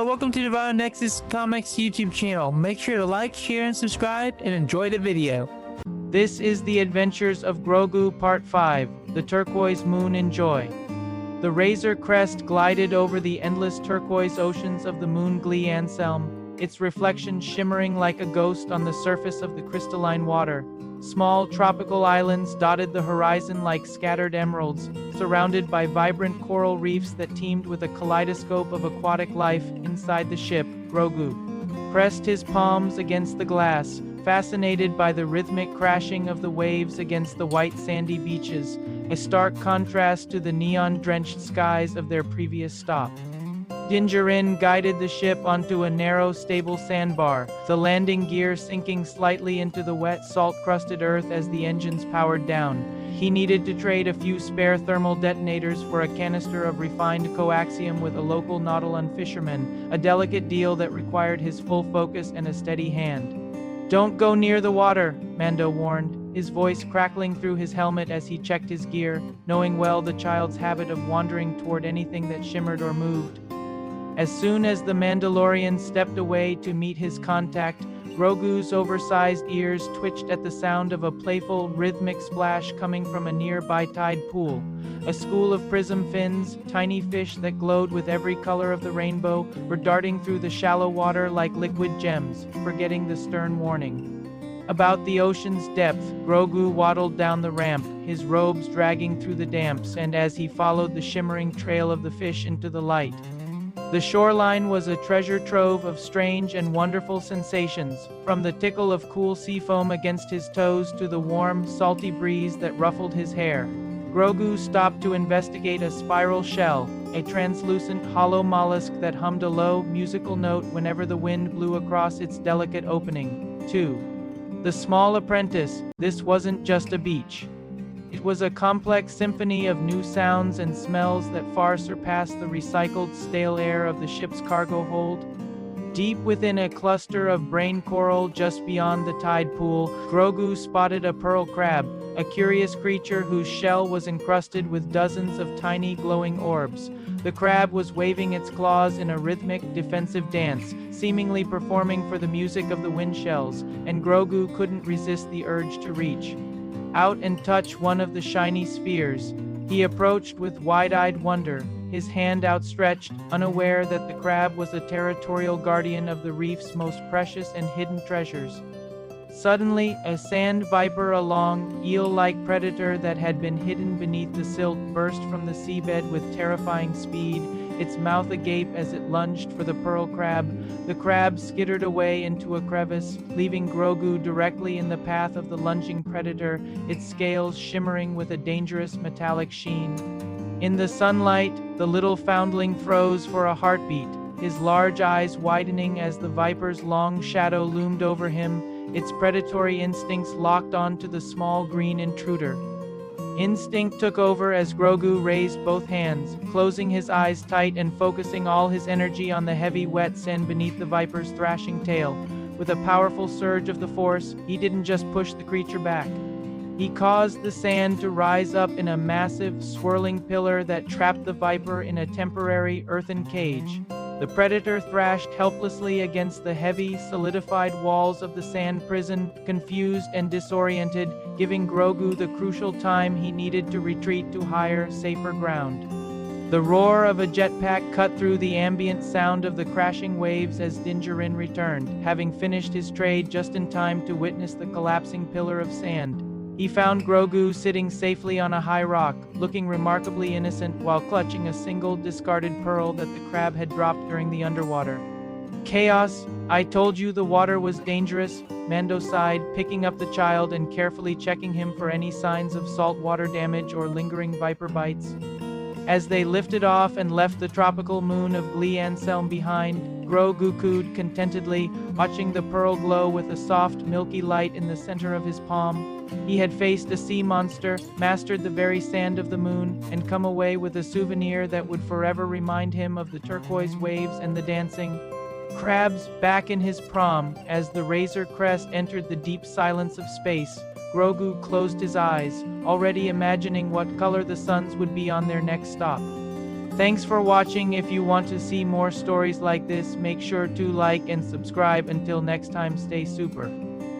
welcome to the Divine Nexus Comics YouTube channel. Make sure to like, share, and subscribe, and enjoy the video. This is the adventures of Grogu Part 5, The Turquoise Moon in Joy. The Razor Crest glided over the endless turquoise oceans of the moon Glee Anselm, its reflection shimmering like a ghost on the surface of the crystalline water. Small tropical islands dotted the horizon like scattered emeralds, surrounded by vibrant coral reefs that teemed with a kaleidoscope of aquatic life. Inside the ship, Grogu pressed his palms against the glass, fascinated by the rhythmic crashing of the waves against the white sandy beaches, a stark contrast to the neon-drenched skies of their previous stop. Dingerin guided the ship onto a narrow, stable sandbar, the landing gear sinking slightly into the wet, salt-crusted earth as the engines powered down. He needed to trade a few spare thermal detonators for a canister of refined coaxium with a local Nautilus fisherman, a delicate deal that required his full focus and a steady hand. "Don't go near the water," Mando warned, his voice crackling through his helmet as he checked his gear, knowing well the child's habit of wandering toward anything that shimmered or moved. As soon as the Mandalorian stepped away to meet his contact, Grogu's oversized ears twitched at the sound of a playful, rhythmic splash coming from a nearby tide pool. A school of prism fins, tiny fish that glowed with every color of the rainbow, were darting through the shallow water like liquid gems, forgetting the stern warning. About the ocean's depth, Grogu waddled down the ramp, his robes dragging through the damps, and as he followed the shimmering trail of the fish into the light, the shoreline was a treasure trove of strange and wonderful sensations, from the tickle of cool sea foam against his toes to the warm, salty breeze that ruffled his hair. Grogu stopped to investigate a spiral shell, a translucent, hollow mollusk that hummed a low, musical note whenever the wind blew across its delicate opening. 2. The Small Apprentice. This wasn't just a beach. It was a complex symphony of new sounds and smells that far surpassed the recycled, stale air of the ship's cargo hold. Deep within a cluster of brain coral just beyond the tide pool, Grogu spotted a pearl crab, a curious creature whose shell was encrusted with dozens of tiny glowing orbs. The crab was waving its claws in a rhythmic, defensive dance, seemingly performing for the music of the wind shells, and Grogu couldn't resist the urge to reach out and touch one of the shiny spheres. He approached with wide-eyed wonder, his hand outstretched, unaware that the crab was a territorial guardian of the reef's most precious and hidden treasures. Suddenly, a sand viper, a long, eel-like predator that had been hidden beneath the silt, burst from the seabed with terrifying speed, its mouth agape as it lunged for the pearl crab. The crab skittered away into a crevice, leaving Grogu directly in the path of the lunging predator, its scales shimmering with a dangerous metallic sheen. In the sunlight, the little foundling froze for a heartbeat, his large eyes widening as the viper's long shadow loomed over him, its predatory instincts locked onto the small green intruder. Instinct took over as Grogu raised both hands, closing his eyes tight and focusing all his energy on the heavy wet sand beneath the viper's thrashing tail. With a powerful surge of the Force, he didn't just push the creature back. He caused the sand to rise up in a massive, swirling pillar that trapped the viper in a temporary earthen cage. The predator thrashed helplessly against the heavy, solidified walls of the sand prison, confused and disoriented, giving Grogu the crucial time he needed to retreat to higher, safer ground. The roar of a jetpack cut through the ambient sound of the crashing waves as Dingerin returned, having finished his trade just in time to witness the collapsing pillar of sand. He found Grogu sitting safely on a high rock, looking remarkably innocent while clutching a single discarded pearl that the crab had dropped during the underwater. "Chaos, I told you the water was dangerous," Mando sighed, picking up the child and carefully checking him for any signs of saltwater damage or lingering viper bites. As they lifted off and left the tropical moon of Glee Anselm behind, Grogu cooed contentedly, watching the pearl glow with a soft, milky light in the center of his palm. He had faced a sea monster, mastered the very sand of the moon, and come away with a souvenir that would forever remind him of the turquoise waves and the dancing crabs. Back in his prom, as the Razor Crest entered the deep silence of space, Grogu closed his eyes, already imagining what color the suns would be on their next stop. Thanks for watching. If you want to see more stories like this, make sure to like and subscribe. Until next time, stay super.